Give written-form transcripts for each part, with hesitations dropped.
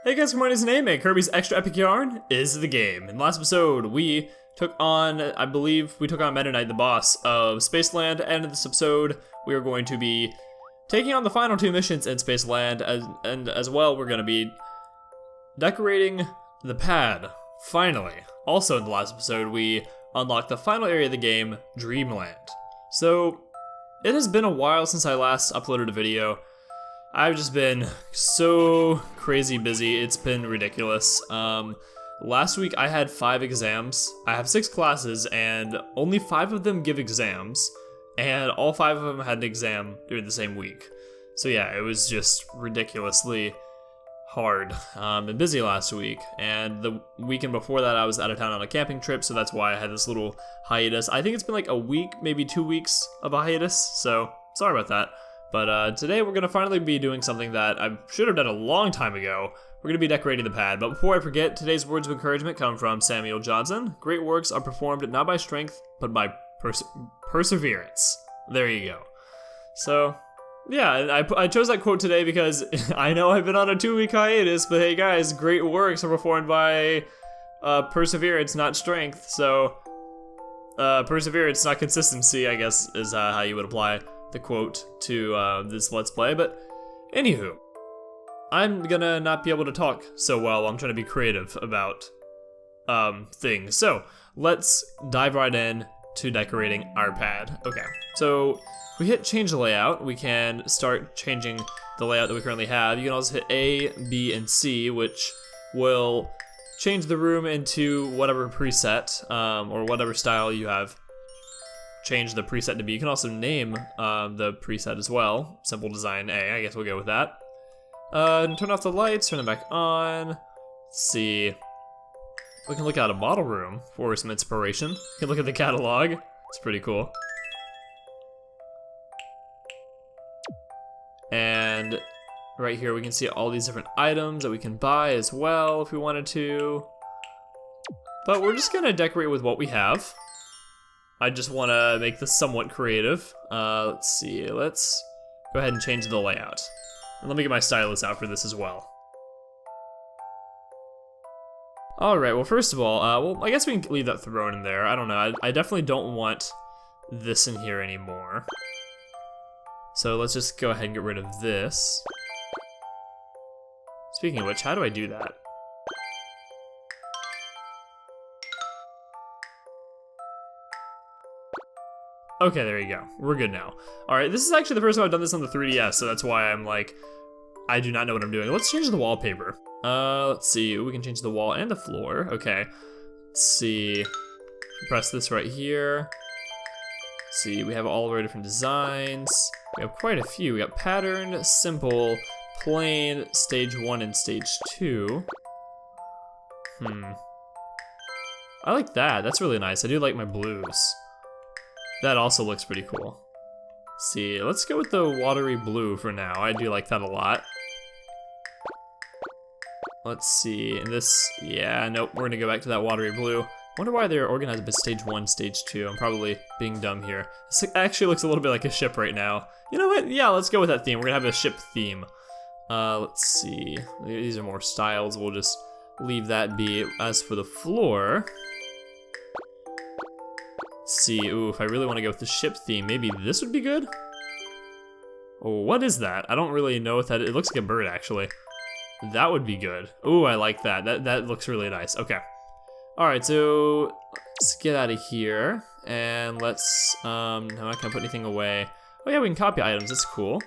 Hey guys, good morning, it's Remake. Kirby's Extra Epic Yarn is the game. In the last episode, we took on, I believe, Meta Knight, the boss of Spaceland, and in this episode, we are going to be taking on the final two missions in Spaceland, and as well, we're going to be decorating the pad, finally. Also in the last episode, we unlocked the final area of the game, Dreamland. So, it has been a while since I last uploaded a video. I've just been so crazy busy, it's been ridiculous. Last week I had 5 exams. I have 6 classes and only 5 of them give exams, and all 5 of them had an exam during the same week. So yeah, it was just ridiculously hard and busy last week, and the weekend before that I was out of town on a camping trip, so that's why I had this little hiatus. I think it's been like a week, maybe 2 weeks of a hiatus, so sorry about that. But today we're gonna finally be doing something that I should have done a long time ago. We're gonna be decorating the pad, but before I forget, today's words of encouragement come from Samuel Johnson. Great works are performed not by strength, but by perseverance. There you go. So, yeah, I chose that quote today because I know I've been on a 2-week hiatus, but hey guys, great works are performed by perseverance, not strength. So, perseverance, not consistency, I guess, is how you would apply the quote to this Let's Play, but anywho, I'm gonna not be able to talk so well. I'm trying to be creative about things. So let's dive right in to decorating our pad. Okay, so if we hit change layout, we can start changing the layout that we currently have. You can also hit A, B, and C, which will change the room into whatever preset or whatever style you have change the preset to be. You can also name the preset as well. Simple design A, I guess we'll go with that. Turn off the lights, turn them back on. Let's see. We can look at a model room for some inspiration. You can look at the catalog. It's pretty cool. And right here we can see all these different items that we can buy as well if we wanted to. But we're just gonna decorate with what we have. I just want to make this somewhat creative. Let's see, let's go ahead and change the layout. And let me get my stylus out for this as well. Alright, well first of all, well I guess we can leave that throne in there. I don't know, I definitely don't want this in here anymore. So let's just go ahead and get rid of this. Speaking of which, how do I do that? Okay, there you go. We're good now. All right, this is actually the first time I've done this on the 3DS, so that's why I'm like, I do not know what I'm doing. Let's change the wallpaper. Let's see, we can change the wall and the floor. Okay, let's see. Press this right here. Let's see, we have all of our different designs. We have quite a few. We got pattern, simple, plain, stage 1 and stage 2. I like that. That's really nice. I do like my blues. That also looks pretty cool. Let's see, let's go with the watery blue for now. I do like that a lot. Let's see, and this, yeah, nope, we're gonna go back to that watery blue. Wonder why they're organized by stage 1, stage 2. I'm probably being dumb here. This actually looks a little bit like a ship right now. You know what, yeah, let's go with that theme. We're gonna have a ship theme. Let's see, these are more styles. We'll just leave that be. As for the floor, let's see, ooh, if I really want to go with the ship theme, maybe this would be good? Oh, what is that? I don't really know what that is. It looks like a bird, actually. That would be good. Ooh, I like that. That looks really nice. Okay. All right, so let's get out of here. And let's, I'm not gonna put anything away. Oh yeah, we can copy items, that's cool.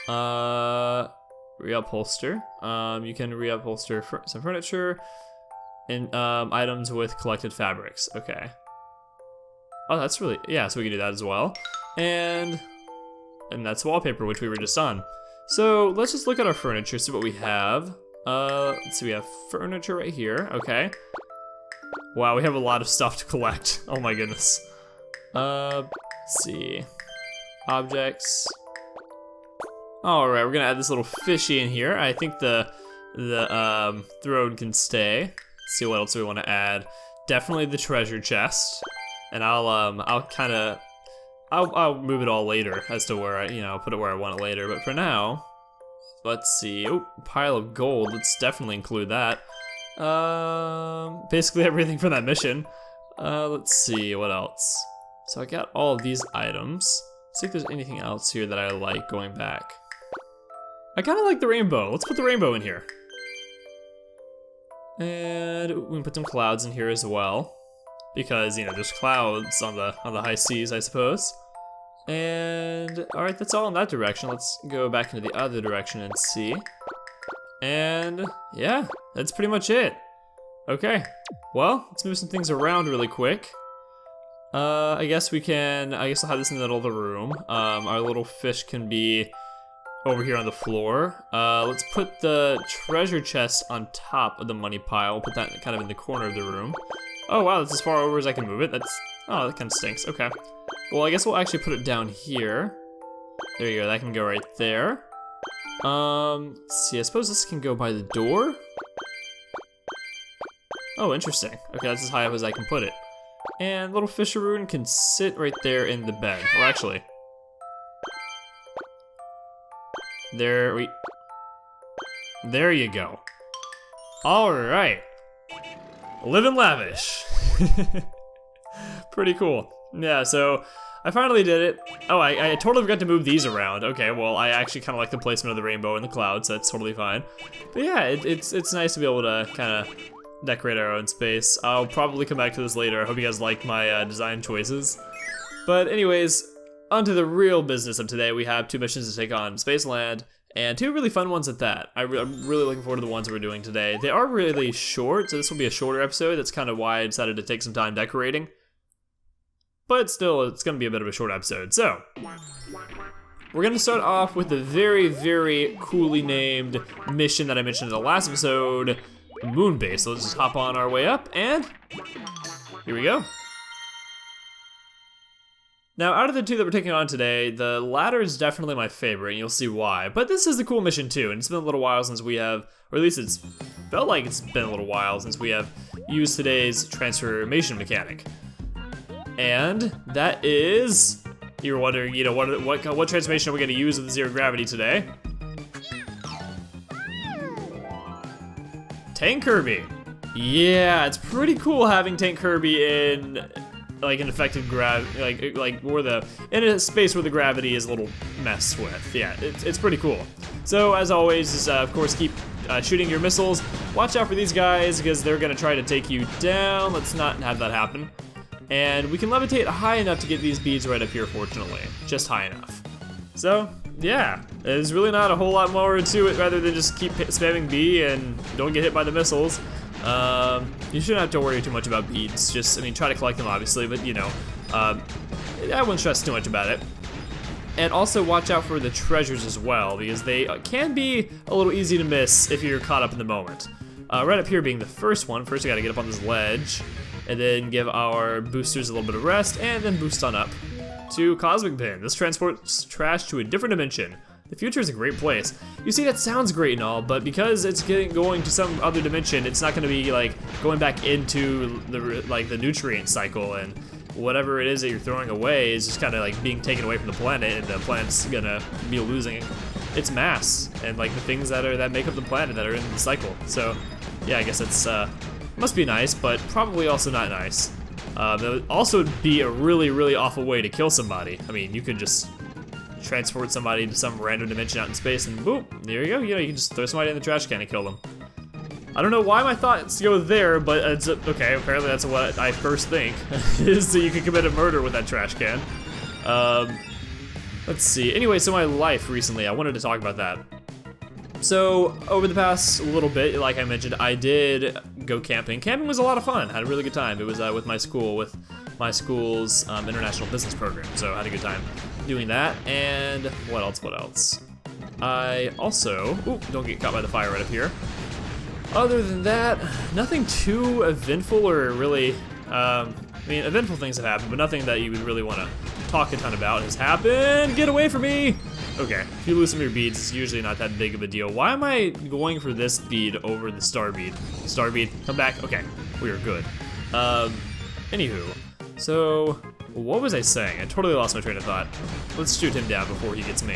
Reupholster. You can reupholster some furniture and items with collected fabrics. Okay. Oh, that's really, yeah, so we can do that as well. And that's wallpaper, which we were just on. So let's just look at our furniture, see what we have. Let's see, we have furniture right here, okay. Wow, we have a lot of stuff to collect. Oh my goodness. Let's see. Objects. All right, we're gonna add this little fishy in here. I think the throne can stay. Let's see what else we wanna add. Definitely the treasure chest. And I'll move it all later as to where I'll put it where I want it later. But for now, let's see. Oh, pile of gold. Let's definitely include that. Basically everything from that mission. Let's see, what else? So I got all of these items. Let's see if there's anything else here that I like going back. I kind of like the rainbow. Let's put the rainbow in here. And we can put some clouds in here as well. Because, you know, there's clouds on the high seas, I suppose. And, alright, that's all in that direction. Let's go back into the other direction and see. And, yeah, that's pretty much it. Okay, well, let's move some things around really quick. I guess I'll have this in the middle of the room. Our little fish can be over here on the floor. Let's put the treasure chest on top of the money pile. We'll put that kind of in the corner of the room. Oh wow, that's as far over as I can move it. Oh, that kind of stinks, okay. Well, I guess we'll actually put it down here. There you go, that can go right there. Let's see, I suppose this can go by the door? Oh, interesting. Okay, that's as high up as I can put it. And little fisheroon can sit right there in the bed. Or actually, there you go. All right. Living lavish. Pretty cool. Yeah, so I finally did it. Oh, I totally forgot to move these around. Okay, well, I actually kind of like the placement of the rainbow and the clouds. So that's totally fine. But yeah, it's nice to be able to kind of decorate our own space. I'll probably come back to this later. I hope you guys like my design choices. But anyways, on to the real business of today. We have 2 missions to take on Spaceland, and 2 really fun ones at that. I'm really looking forward to the ones we're doing today. They are really short, so this will be a shorter episode. That's kind of why I decided to take some time decorating. But still, it's going to be a bit of a short episode. So, we're going to start off with the very, very coolly named mission that I mentioned in the last episode, Moon Base. So let's just hop on our way up, and here we go. Now, out of the 2 that we're taking on today, the latter is definitely my favorite, and you'll see why. But this is the cool mission too, and it's been a little while since we have, or at least it's felt like it's been a little while since we have used today's transformation mechanic. And that is, you're wondering, you know, what transformation are we going to use with the zero gravity today? Tank Kirby. Yeah, it's pretty cool having Tank Kirby in like an affected in a space where the gravity is a little messed with. Yeah, it's pretty cool. So as always, just, of course, keep shooting your missiles. Watch out for these guys because they're gonna try to take you down. Let's not have that happen. And we can levitate high enough to get these beads right up here, fortunately. Just high enough. So, yeah, there's really not a whole lot more to it rather than just keep spamming B and don't get hit by the missiles. You shouldn't have to worry too much about beads. Just, I mean, try to collect them, obviously, but, you know, I wouldn't stress too much about it. And also watch out for the treasures as well, because they can be a little easy to miss if you're caught up in the moment. Right up here being the first one. First, we gotta get up on this ledge, and then give our boosters a little bit of rest, and then boost on up to Cosmic Pin. This transports trash to a different dimension. The future is a great place. You see, that sounds great and all, but because it's going to some other dimension, it's not gonna be like going back into the nutrient cycle, and whatever it is that you're throwing away is just kind of like being taken away from the planet, and the planet's gonna be losing its mass and like the things that make up the planet that are in the cycle. So yeah, I guess it's must be nice, but probably also not nice. That would also be a really, really awful way to kill somebody. I mean, you could just transport somebody to some random dimension out in space and boom, there you go. You know, you can just throw somebody in the trash can and kill them. I don't know why my thoughts go there, but it's okay. Apparently that's what I first think, is that you can commit a murder with that trash can. Let's see. Anyway, so my life recently, I wanted to talk about that. So over the past little bit, like I mentioned, I did go camping. Camping was a lot of fun. Had a really good time. It was with my school's international business program. So I had a good time doing that. And what else? I also, ooh, don't get caught by the fire right up here. Other than that, nothing too eventful or really, I mean, eventful things have happened, but nothing that you would really want to talk a ton about has happened. Get away from me! Okay, if you lose some of your beads, it's usually not that big of a deal. Why am I going for this bead over the star bead? Star bead, come back. Okay, we are good. Anywho, so what was I saying? I totally lost my train of thought. Let's shoot him down before he gets me.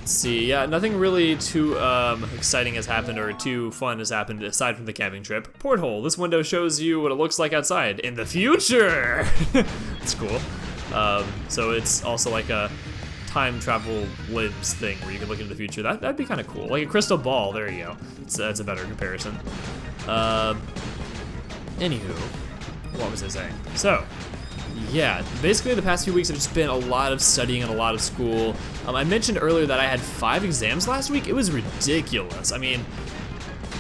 Let's see, yeah, nothing really too exciting has happened or too fun has happened aside from the camping trip. Porthole, this window shows you what it looks like outside in the future. It's cool. So it's also like a time travel lens thing where you can look into the future. That'd be kind of cool. Like a crystal ball, there you go. That's a better comparison. Anywho, what was I saying? So, yeah, basically the past few weeks have just been a lot of studying and a lot of school. I mentioned earlier that I had 5 exams last week. It was ridiculous. I mean,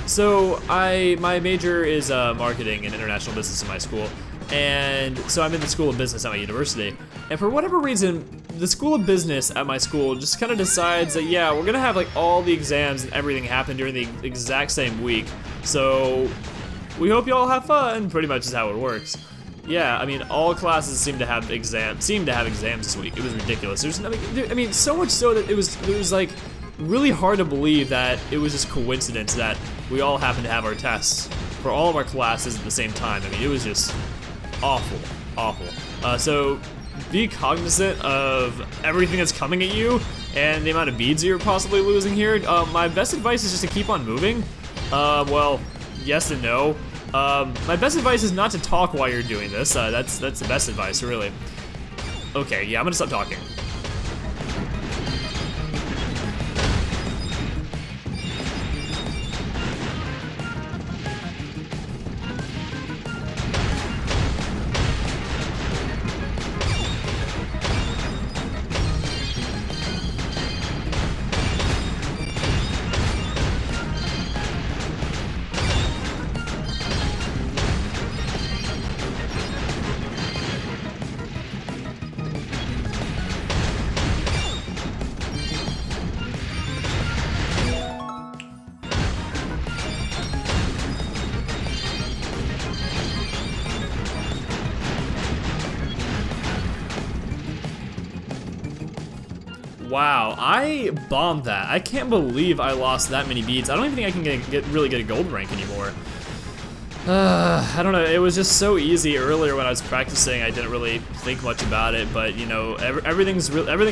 so my major is marketing and international business in my school. And so I'm in the School of Business at my university. And for whatever reason, the School of Business at my school just kind of decides that, yeah, we're gonna have like all the exams and everything happen during the exact same week. So we hope you all have fun, pretty much is how it works. Yeah, I mean, all classes seem to have exams this week. It was ridiculous. There's nothing, I mean, so much so that it was like really hard to believe that it was just coincidence that we all happened to have our tests for all of our classes at the same time. I mean, it was just awful. So be cognizant of everything that's coming at you and the amount of beads you're possibly losing here. My best advice is just to keep on moving. Well, yes and no. My best advice is not to talk while you're doing this. That's the best advice, really. Okay, yeah, I'm gonna stop talking. Wow, I bombed that. I can't believe I lost that many beads. I don't even think I can really get a gold rank anymore. I don't know, it was just so easy earlier when I was practicing. I didn't really think much about it, but you know, everything's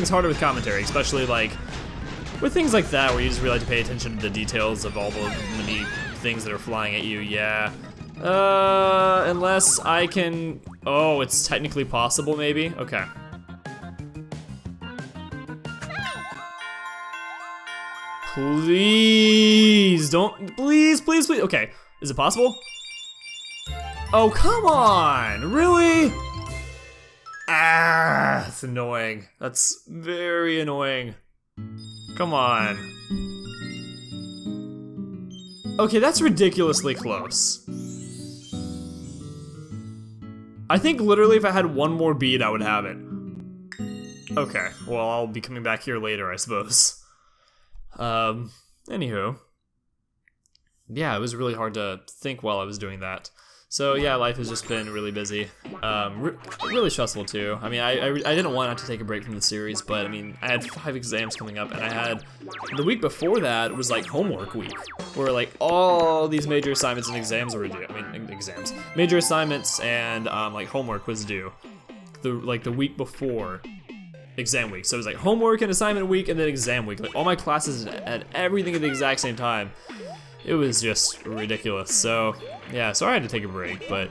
harder with commentary, especially like with things like that where you just really have to pay attention to the details of all the many things that are flying at you. Yeah. Unless I can, oh, it's technically possible maybe? Okay. Please, don't, please. Okay, is it possible? Oh, come on, really? Ah, it's annoying. That's very annoying. Come on. Okay, that's ridiculously close. I think literally if I had one more bead, I would have it. Okay, well, I'll be coming back here later, I suppose. Anywho. Yeah, it was really hard to think while I was doing that. So yeah, life has just been really busy. Really stressful too. I mean, I didn't want to take a break from the series, but I mean, I had 5 exams coming up, and I had, the week before that was like homework week, where like all these major assignments and exams were due. I mean, major assignments and like homework was due. The week before exam week. So it was like homework and assignment week and then exam week. Like all my classes had everything at the exact same time. It was just ridiculous. So yeah, so I had to take a break, but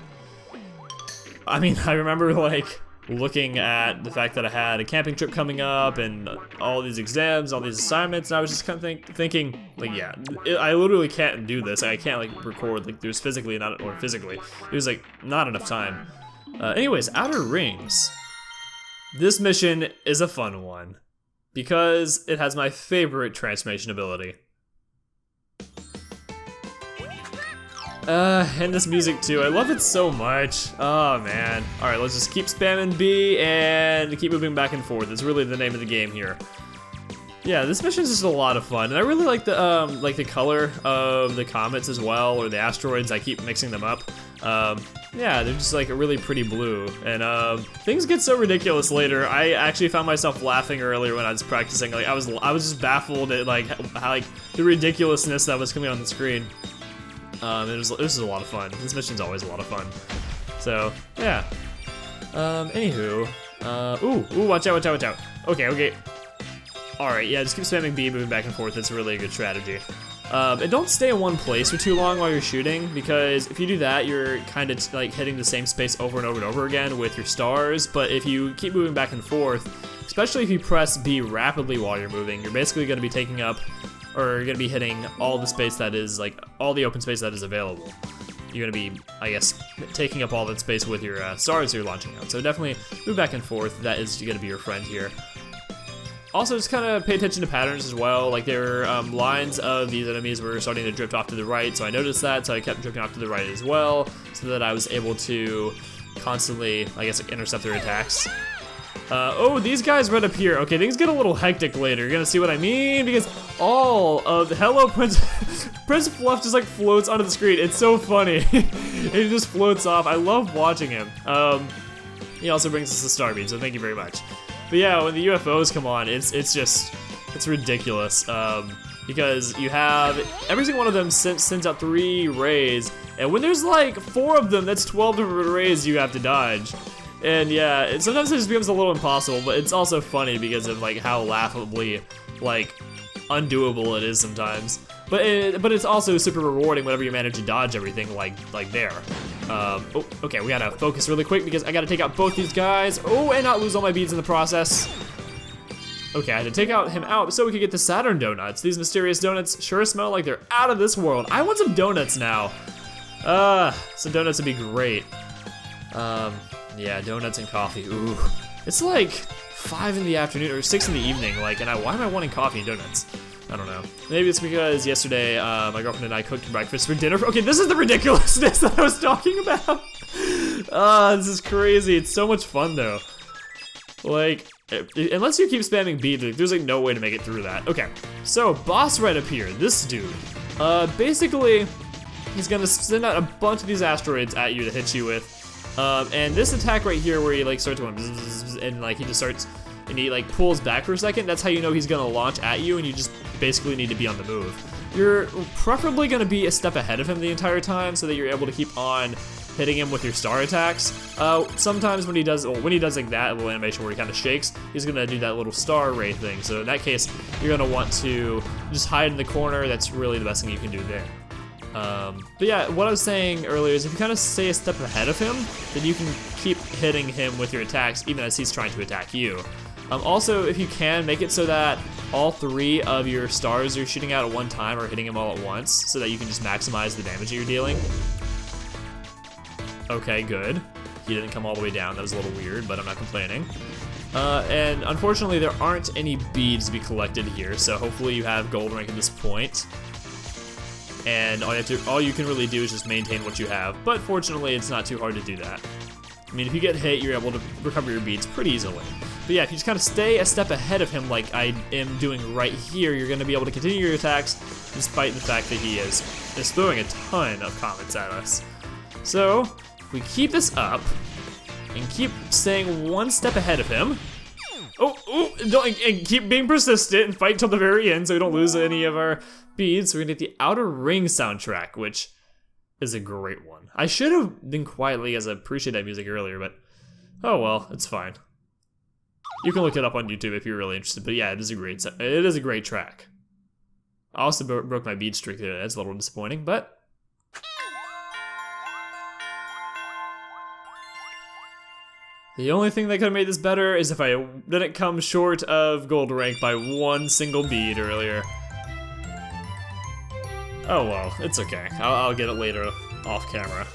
I mean, I remember like looking at the fact that I had a camping trip coming up and all these exams, all these assignments, and I was just kind of thinking like, yeah, I literally can't do this. I can't like record, like there's physically there's like not enough time. Anyways, Outer Rings. This mission is a fun one because it has my favorite transformation ability. And this music too, I love it so much. Oh man. Alright, let's just keep spamming B and keep moving back and forth. It's really the name of the game here. Yeah, this mission is just a lot of fun, and I really like the color of the comets as well, or the asteroids. I keep mixing them up. Yeah, they're just like a really pretty blue, and things get so ridiculous later. I actually found myself laughing earlier when I was practicing. Like I was just baffled at like how like the ridiculousness that was coming on the screen. It was a lot of fun. This mission's always a lot of fun. So yeah. Anywho, ooh, watch out. Okay. Alright, yeah, just keep spamming B, moving back and forth. That's really a good strategy. And don't stay in one place for too long while you're shooting, because if you do that, you're kind of like hitting the same space over and over and over again with your stars. But if you keep moving back and forth, especially if you press B rapidly while you're moving, you're basically going to be taking up, or you're going to be hitting all the space that is, like, all the open space that is available. You're going to be, I guess, taking up all that space with your stars you're launching out. So definitely move back and forth. That is going to be your friend here. Also, just kind of pay attention to patterns as well. Like, there are lines of these enemies were starting to drift off to the right, so I noticed that, so I kept drifting off to the right as well, so that I was able to constantly, I guess, intercept their attacks. Oh, these guys right up here. Okay, things get a little hectic later. You're gonna see what I mean, because all of the Hello Prince Prince Fluff just like floats onto the screen. It's so funny. He just floats off. I love watching him. He also brings us the star beam, so thank you very much. But yeah, when the UFOs come on, it's ridiculous. Because you have, every single one of them sends out 3 rays, and when there's like 4 of them, that's 12 different rays you have to dodge. And yeah, sometimes it just becomes a little impossible, but it's also funny because of like how laughably like undoable it is sometimes. But it's also super rewarding whenever you manage to dodge everything like there. Oh, okay, we gotta focus really quick because I gotta take out both these guys. Oh, and not lose all my beads in the process. Okay, I had to take him out so we could get the Saturn donuts. These mysterious donuts sure smell like they're out of this world. I want some donuts now. Some donuts would be great. Yeah, donuts and coffee. Ooh, it's like 5 in the afternoon or 6 in the evening. Like, and why am I wanting coffee and donuts? I don't know. Maybe it's because yesterday my girlfriend and I cooked breakfast for dinner. Okay, this is the ridiculousness that I was talking about. This is crazy. It's so much fun though. Like, unless you keep spamming B, there's like no way to make it through that. Okay, so boss right up here, this dude. Basically, he's gonna send out a bunch of these asteroids at you to hit you with. And this attack right here where he like starts going bzz, and like he just starts, and he like pulls back for a second, that's how you know he's gonna launch at you, and you just basically need to be on the move. You're preferably gonna be a step ahead of him the entire time so that you're able to keep on hitting him with your star attacks. Sometimes when he does like that little animation where he kind of shakes, he's gonna do that little star ray thing. So in that case, you're gonna want to just hide in the corner. That's really the best thing you can do there. But yeah, what I was saying earlier is if you kind of stay a step ahead of him, then you can keep hitting him with your attacks even as he's trying to attack you. Also, if you can, make it so that all 3 of your stars you're shooting out at one time are hitting him all at once, so that you can just maximize the damage that you're dealing. Okay, good. He didn't come all the way down. That was a little weird, but I'm not complaining. And unfortunately, there aren't any beads to be collected here, so hopefully you have gold rank at this point. And all you can really do is just maintain what you have. But fortunately, it's not too hard to do that. I mean, if you get hit, you're able to recover your beads pretty easily. But yeah, if you just kind of stay a step ahead of him like I am doing right here, you're going to be able to continue your attacks despite the fact that he is throwing a ton of comets at us. So, if we keep this up and keep staying one step ahead of him, and keep being persistent and fight till the very end so we don't lose any of our beads, we're gonna get the Outer Ring soundtrack, which is a great one. I should have been quietly as I appreciate that music earlier, but oh well, it's fine. You can look it up on YouTube if you're really interested, but yeah, it is a great track. I also broke my bead streak there. That's a little disappointing, but the only thing that could have made this better is if I didn't come short of gold rank by 1 single bead earlier. Oh well, it's okay. I'll get it later off camera.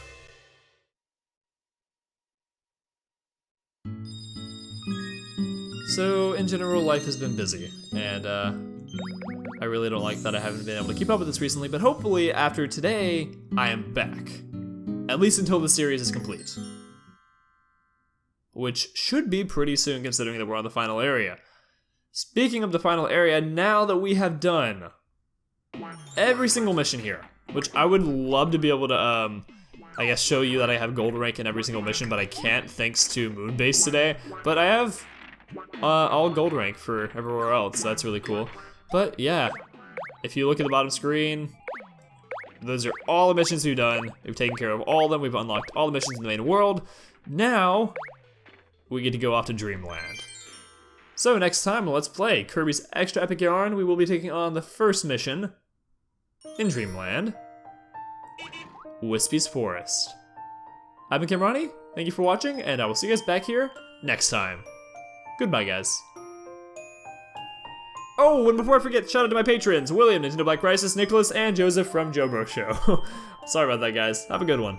So, in general, life has been busy, and I really don't like that I haven't been able to keep up with this recently, but hopefully after today, I am back. At least until the series is complete. Which should be pretty soon considering that we're on the final area. Speaking of the final area, now that we have done every single mission here, which I would love to be able to, I guess show you that I have gold rank in every single mission, but I can't thanks to Moonbase today. But I have all gold rank for everywhere else, so that's really cool. But yeah, if you look at the bottom screen, those are all the missions we've done. We've taken care of all of them. We've unlocked all the missions in the main world. Now, we get to go off to Dreamland. So next time, let's play Kirby's Extra Epic Yarn. We will be taking on the first mission in Dreamland, Wispy's Forest. I've been Kimrani, thank you for watching, and I will see you guys back here next time. Goodbye, guys. Oh, and before I forget, shout out to my patrons, William, Nintendo Black Crisis, Nicholas, and Joseph from Joe Bro Show. Sorry about that, guys. Have a good one.